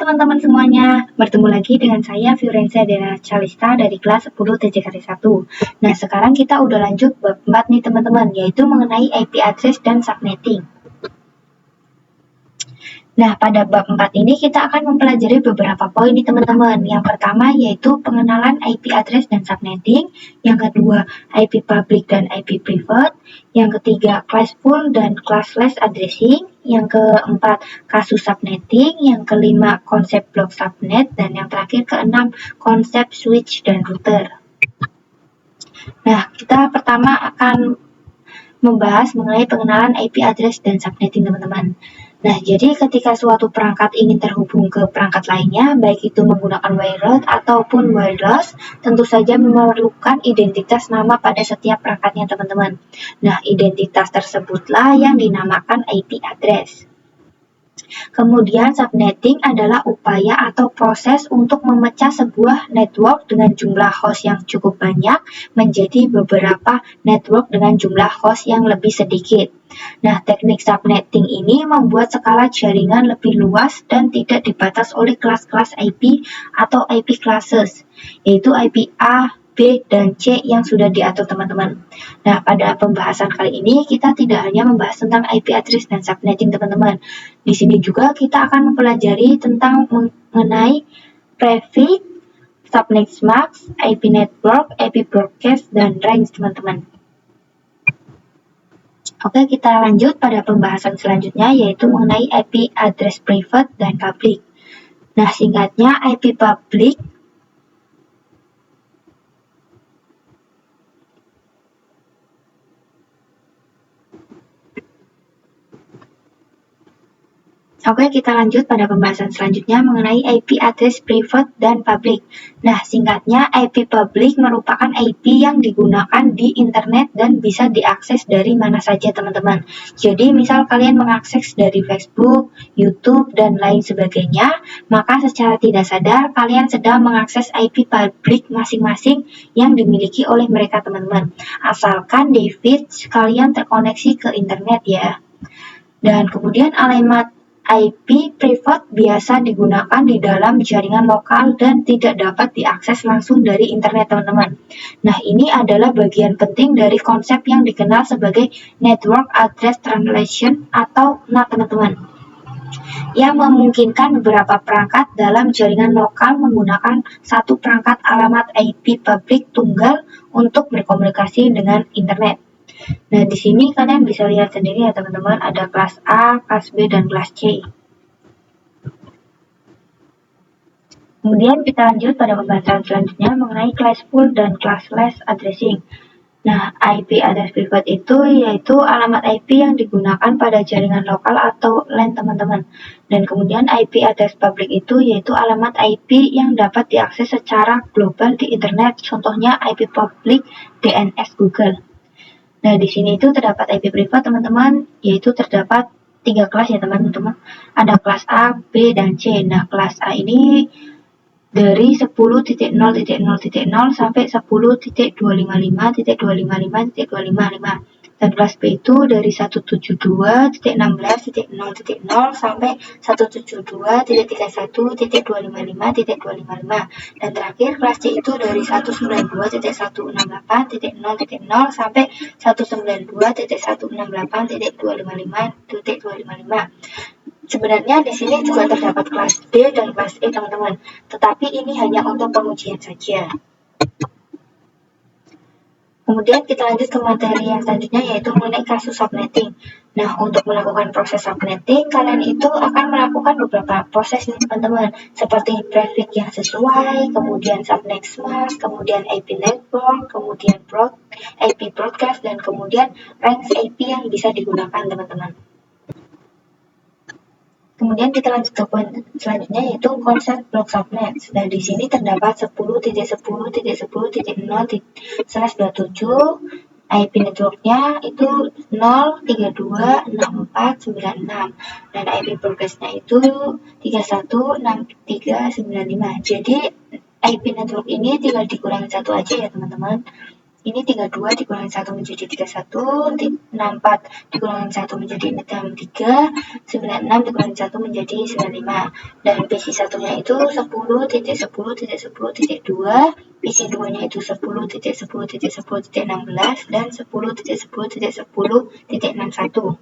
teman-teman semuanya, bertemu lagi dengan saya Fiorenza Dena Calista dari kelas 10 TJKT1. Nah, sekarang kita udah lanjut bab 4 nih teman-teman, yaitu mengenai IP address dan subnetting. Nah, pada bab 4 ini kita akan mempelajari beberapa poin nih teman-teman. Yang pertama yaitu pengenalan IP address dan subnetting. Yang kedua, IP public dan IP private. Yang ketiga, classful dan classless addressing. Yang keempat, kasus subnetting. Yang kelima, konsep block subnet. Dan yang terakhir, keenam, konsep switch dan router. Nah, kita pertama akan membahas mengenai pengenalan IP address dan subnetting teman-teman. Nah, jadi ketika suatu perangkat ingin terhubung ke perangkat lainnya, baik itu menggunakan wired ataupun wireless, tentu saja memerlukan identitas nama pada setiap perangkatnya teman-teman. Nah, identitas tersebutlah yang dinamakan IP address. Kemudian subnetting adalah upaya atau proses untuk memecah sebuah network dengan jumlah host yang cukup banyak menjadi beberapa network dengan jumlah host yang lebih sedikit. Nah, teknik subnetting ini membuat skala jaringan lebih luas dan tidak dibatas oleh kelas-kelas IP atau IP classes, yaitu IP A, B, dan C yang sudah diatur teman-teman. Nah, pada pembahasan kali ini kita tidak hanya membahas tentang IP address dan subnetting teman-teman. Di sini juga kita akan mempelajari tentang mengenai prefix, subnet mask, IP network, IP broadcast, dan range teman-teman. Oke, kita lanjut pada pembahasan selanjutnya yaitu mengenai IP address private dan public. Nah, singkatnya IP public Oke, kita lanjut pada pembahasan selanjutnya mengenai IP address private dan public. Nah, singkatnya IP public merupakan IP yang digunakan di internet dan bisa diakses dari mana saja teman-teman. Jadi, misal kalian mengakses dari Facebook, YouTube, dan lain sebagainya, maka secara tidak sadar kalian sedang mengakses IP public masing-masing yang dimiliki oleh mereka teman-teman. Asalkan device kalian terkoneksi ke internet ya. Dan kemudian alamat IP private biasa digunakan di dalam jaringan lokal dan tidak dapat diakses langsung dari internet teman-teman. Nah, ini adalah bagian penting dari konsep yang dikenal sebagai Network Address Translation atau NAT teman-teman, yang memungkinkan beberapa perangkat dalam jaringan lokal menggunakan satu perangkat alamat IP publik tunggal untuk berkomunikasi dengan internet. Nah, di sini kalian bisa lihat sendiri ya teman-teman, ada kelas A, kelas B, dan kelas C. Kemudian kita lanjut pada pembahasan selanjutnya mengenai classful dan classless addressing. Nah, IP address private itu yaitu alamat IP yang digunakan pada jaringan lokal atau LAN teman-teman. Dan kemudian IP address public itu yaitu alamat IP yang dapat diakses secara global di internet, contohnya IP public DNS Google. Nah, di sini itu terdapat IP private teman-teman, yaitu terdapat 3 kelas ya teman-teman. Ada kelas A, B, dan C. Nah, kelas A ini dari 10.0.0.0 sampai 10.255.255.255. Dan kelas B itu dari 172.16.0.0 sampai 172.31.255.255. Dan terakhir kelas C itu dari 192.168.0.0 sampai 192.168.255.255. Sebenarnya di sini juga terdapat kelas D dan kelas E teman-teman, tetapi ini hanya untuk pengujian saja. Kemudian kita lanjut ke materi yang selanjutnya yaitu mengenai kasus subnetting. Nah, untuk melakukan proses subnetting, kalian itu akan melakukan beberapa proses nih teman-teman, seperti prefix yang sesuai, kemudian subnet mask, kemudian IP network, kemudian IP broadcast, dan kemudian range IP yang bisa digunakan teman-teman. Kemudian kita lanjut ke poin selanjutnya yaitu konsep block subnet. Nah, di sini terdapat 10.10.10.0/27. IP networknya itu 0326496 dan IP broadcastnya itu 316395. Jadi IP network ini tinggal dikurangi satu aja ya teman-teman. Ini 32 dikurangi 1 menjadi 31, 64 dikurangi 1 menjadi 63, 96 dikurangi 1 menjadi 95. Dan PC 1-nya itu 10.10.10.2, PC 2-nya itu 10.10.10.16, dan 10.10.10.61.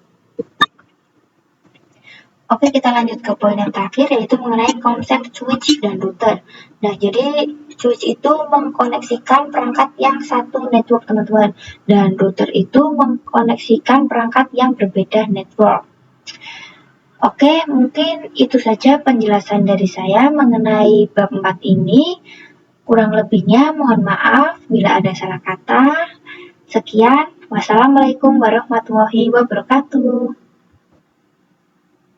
Oke, kita lanjut ke poin yang terakhir, yaitu mengenai konsep switch dan router. Nah, jadi switch itu mengkoneksikan perangkat yang satu network, teman-teman. Dan router itu mengkoneksikan perangkat yang berbeda network. Oke, mungkin itu saja penjelasan dari saya mengenai bab 4 ini. Kurang lebihnya mohon maaf bila ada salah kata. Sekian, wassalamualaikum warahmatullahi wabarakatuh.